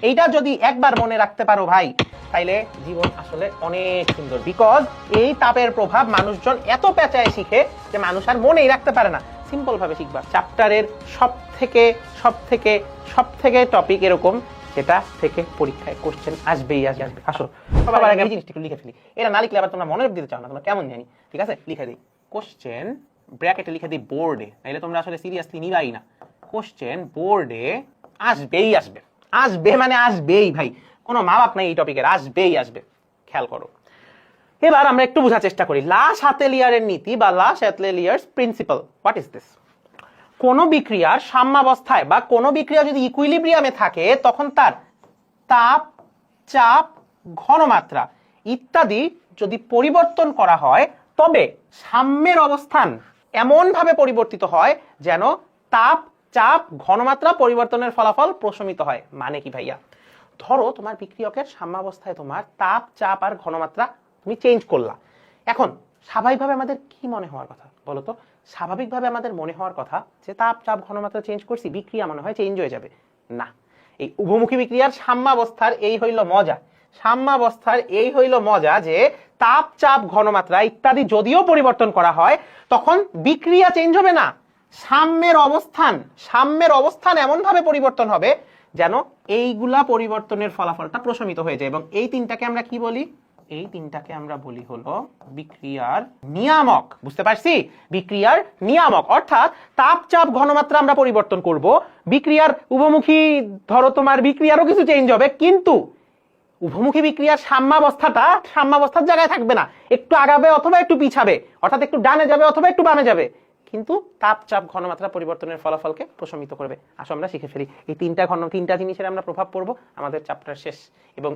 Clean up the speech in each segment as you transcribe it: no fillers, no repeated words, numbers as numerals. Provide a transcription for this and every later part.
এইটা যদি একবার মনে রাখতে পারো ভাই, তাইলে জীবন আসলে অনেক সুন্দর। বিকজ এই তাপের প্রভাব মানুষজন এত পেঁচায় শিখে যে মানুষ আর মনেই রাখতে পারে না। সিম্পল ভাবে শিখবা। চ্যাপ্টারের সব থেকে টপিক এরকম যেটা থেকে পরীক্ষায় কোশ্চেন আসবেই আসবে। আসো সবার আগে আমি জিনিসটা একটু লিখে ফেলি। এটা না লিখলে আবার তোমরা মনে দিতে চাও না, তোমরা কেমন জানি। ঠিক আছে, লিখে দিই কোশ্চেন, ব্র্যাকেটে লিখে দিই বোর্ডে, নাইলে তোমরা আসলে সিরিয়াসলি নিবাই না। কোশ্চেন বোর্ডে আসবে মানে আসবেই ভাই, কোনো মা বাপ নাই এই টপিকের, আসবে। খেয়াল করো। এবার আমরা একটু বোঝার চেষ্টা করি লা শাতেলিয়ারের নীতি বা লা শাতেলিয়ার্স প্রিন্সিপাল। What is this? কোন বিক্রিয়ার সাম্যাবস্থায় বা কোন বিক্রিয়া যদি ইকুইলিব্রিয়ামে থাকে তখন তার তাপ, চাপ, ঘনমাত্রা ইত্যাদি যদি পরিবর্তন করা হয় তবে সাম্যের অবস্থান এমন ভাবে পরিবর্তিত হয় যেন তাপ, চাপ, ঘনমাত্রা পরিবর্তনের ফলাফল প্রশমিত হয়। মানে কি ভাইয়া? ধরো তোমার বিক্রিয়কের সাম্যাবস্থায় তোমার তাপ, চাপ আর ঘনমাত্রা তুমি চেঞ্জ করলা। এখন স্বাভাবিকভাবে আমাদের কি মনে হওয়ার কথা বলো তো? স্বাভাবিকভাবে আমাদের মনে হওয়ার কথা যে তাপ, চাপ, ঘনমাত্রা চেঞ্জ করছি, বিক্রিয়া মনে হয় চেঞ্জ হয়ে যাবে। না, এই উভমুখী বিক্রিয়ার সাম্যাবস্থার এই হইল মজা যে তাপ, চাপ, ঘনমাত্রা ইত্যাদি যদিও পরিবর্তন করা হয় তখন বিক্রিয়া চেঞ্জ হবে না, সাম্যের অবস্থান এমন ভাবে পরিবর্তন হবে যেন এইগুলা পরিবর্তনের ফলাফলটা প্রশমিত হয়ে যায়। এবং এই তিনটাকে আমরা কি বলি? এই তিনটাকে আমরা বলি হলো বিক্রিয়ার নিয়ামক। বুঝতে পারছি? বিক্রিয়ার নিয়ামক অর্থাৎ তাপ, চাপ, ঘনমাত্রা আমরা পরিবর্তন করব, বিক্রিয়ার উভমুখী ধরো তোমার বিক্রিয়ারও কিছু চেঞ্জ হবে, কিন্তু উভমুখী বিক্রিয়ার সাম্যাবস্থার জায়গায় থাকবে না, একটু আগাবে অথবা একটু পিছাবে, অর্থাৎ একটু ডানে যাবে অথবা একটু বামে যাবে, কিন্তু তাপ, চাপ, ঘনমাত্রা পরিবর্তনের ফলাফলকে প্রশমিত করবে। আসো আমরা শিখে ফেলি। এই তিনটা জিনিসের আমরা প্রভাব পড়বো, আমাদের চ্যাপ্টার শেষ। এবং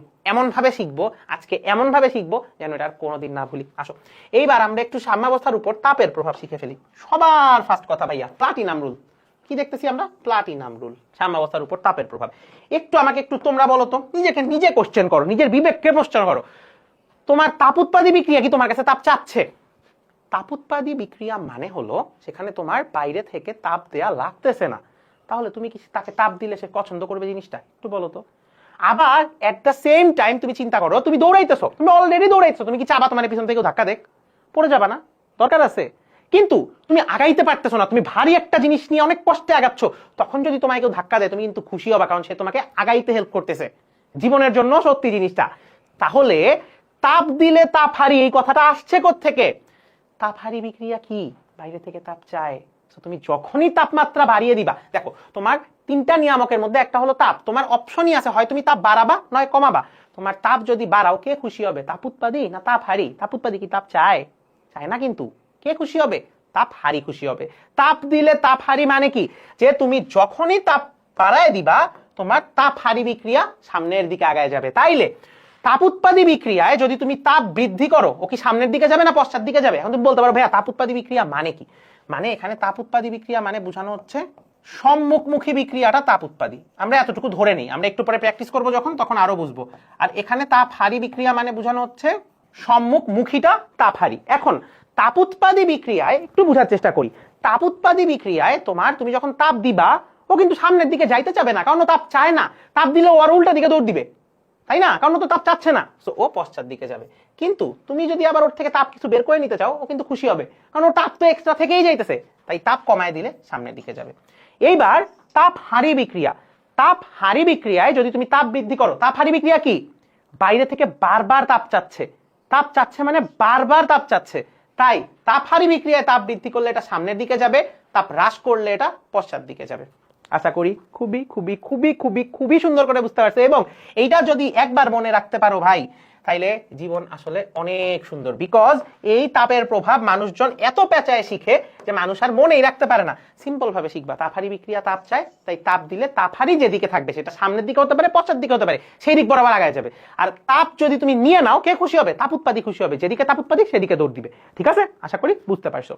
আজকে এমন ভাবে শিখবো যেন এটা আর কোনোদিন না ভুলি। আসো এইবার আমরা একটু সাম্যাবস্থার উপর তাপের প্রভাব শিখে ফেলি। সবার ফার্স্ট কথা ভাইয়া, প্লাটিনাম রুল। কি দেখতেছি আমরা? প্লাটিনাম রুল, সাম্যাবস্থার উপর তাপের প্রভাব। আমাকে তোমরা বলো তো, নিজে কোশ্চেন করো, নিজের বিবেককে প্রশ্ন করো। তোমার তাপ উৎপাদী বিক্রিয়া কি তোমার কাছে তাপ চাচ্ছে? তাপ উৎপাদী বিক্রিয়া মানে হলো সেখানে তোমার বাইরে থেকে তাপ দেয়া লাগতেছে না, তাহলে তুমি কি তাকে তাপ দিলে সে পছন্দ করবে জিনিসটা? একটু বলো তো। আবার এট দ্য সেম টাইম তুমি চিন্তা করো, তুমি দৌড়াইতেছো, তুমি অলরেডি দৌড়াইছো, তুমি কি চাবা তোমার পিছন থেকে ধাক্কা দেখ? পড়ে যাবা না? দরকার আছে। কিন্তু তুমি আগাইতে পারতেছো না, তুমি ভারী একটা জিনিস নিয়ে অনেক কষ্টে আগাচ্ছ, তখন যদি তোমাকে কেউ ধাক্কা দেয় তুমি কিন্তু খুশি হবা, কারণ সে তোমাকে আগাইতে হেল্প করতেছে, জীবনের জন্য সত্যি জিনিসটা। তাহলে তাপ দিলে তাপ হারি, এই কথাটা আসছে কোত্থেকে? তাপ হারি বিক্রিয়া কি বাইরে থেকে তাপ চায়। তুমি যখনই তাপমাত্রা বাড়িয়ে দিবা, দেখো তোমার তিনটা নিয়ামকের মধ্যে একটা হলো তাপ, তোমার অপশনই আছে, হয় তুমি তাপ বাড়াবা নয় কমাবা। তোমার তাপ যদি বাড়াও, কে খুশি হবে? তাপ উৎপাদী না তাপ হারি? তাপ উৎপাদী কি তাপ চায়? চায় না। কিন্তু কে খুশি হবে? তাপ হারি খুশি হবে। তাপ দিলে তাপ হারি মানে কি? যে তুমি যখনই তাপ বাড়ায় দিবা তোমার তাপ হারি বিক্রিয়া সামনের দিকে আগায় যাবে। তাইলে তাপ উৎপাদী বিক্রিয়ায় যদি তুমি তাপ বৃদ্ধি করো, ও কি সামনের দিকে যাবে না পশ্চাৎ দিকে যাবে? এখন তুমি বলতে পারো ভাইয়া তাপ উৎপাদী বিক্রিয়া মানে কি? মানে এখানে তাপ উৎপাদী বিক্রিয়া মানে বোঝানো হচ্ছে সম্মুখমুখী বিক্রিয়াটা তাপ উৎপাদী। আমরা এতটুকু ধরে নেই, আমরা একটু পরে প্র্যাকটিস করবো যখন, তখন আরো বুঝবো। আর এখানে তাপ হারি বিক্রিয়া মানে বোঝানো হচ্ছে সম্মুখমুখীটা তাপ হারি। এখন তাপ উৎপাদী বিক্রিয়ায় একটু বোঝার চেষ্টা করি। তাপ উৎপাদী বিক্রিয়ায় তুমি যখন তাপ দিবা, ও কিন্তু সামনের দিকে যাইতে চাবে না, কারণ ও তাপ চায় না। তাপ দিলে ও আর উল্টা দিকে দৌড় দিবে, তাই না? কারণ তো তাপ চাচ্ছে না, ও পশ্চাৎ দিকে যাবে। কিন্তু তুমি যদি আবার ওর থেকে তাপ কিছু বের করে নিতে চাও, ও কিন্তু খুশি হবে, কারণ ও তাপ তো এক্সট্রা থেকেই যাইতেছে, তাই তাপ কমায় দিলে সামনের দিকে যাবে। এইবার তাপ হারি বিক্রিয়ায় যদি তুমি তাপ বৃদ্ধি করো, তাপ হারি বিক্রিয়া কি? বাইরে থেকে বারবার তাপ চাচ্ছে মানে বারবার তাপ চাচ্ছে, তাই তাপ হারি বিক্রিয়ায় তাপ বৃদ্ধি করলে এটা সামনের দিকে যাবে, তাপ হ্রাস করলে এটা পশ্চাৎ দিকে যাবে। আশা করি খুবই খুবই খুবই খুবই খুবই সুন্দর করে বুঝতে পারছো। এবং এইটা যদি একবার মনে রাখতে পারো ভাই, তাইলে জীবন আসলে অনেক সুন্দর। বিকজ এই তাপের প্রভাব মানুষজন এত পেঁচায় শিখে যে মানুষ আর মনেই রাখতে পারে না। সিম্পল ভাবে শিখবা, তাপ হারি বিক্রিয়া তাপ চায়, তাই তাপ দিলে তাপ হারি যেদিকে থাকবে, সেটা সামনের দিকে হতে পারে পশ্চাৎ দিকে হতে পারে, সেই দিক বরাবর আগায় যাবে। আর তাপ যদি তুমি নিয়ে নাও, কে খুশি হবে? তাপ উৎপাদী খুশি হবে, যেদিকে তাপ উৎপাদী সেদিকে দৌড় দিবে। ঠিক আছে? আশা করি বুঝতে পারছো।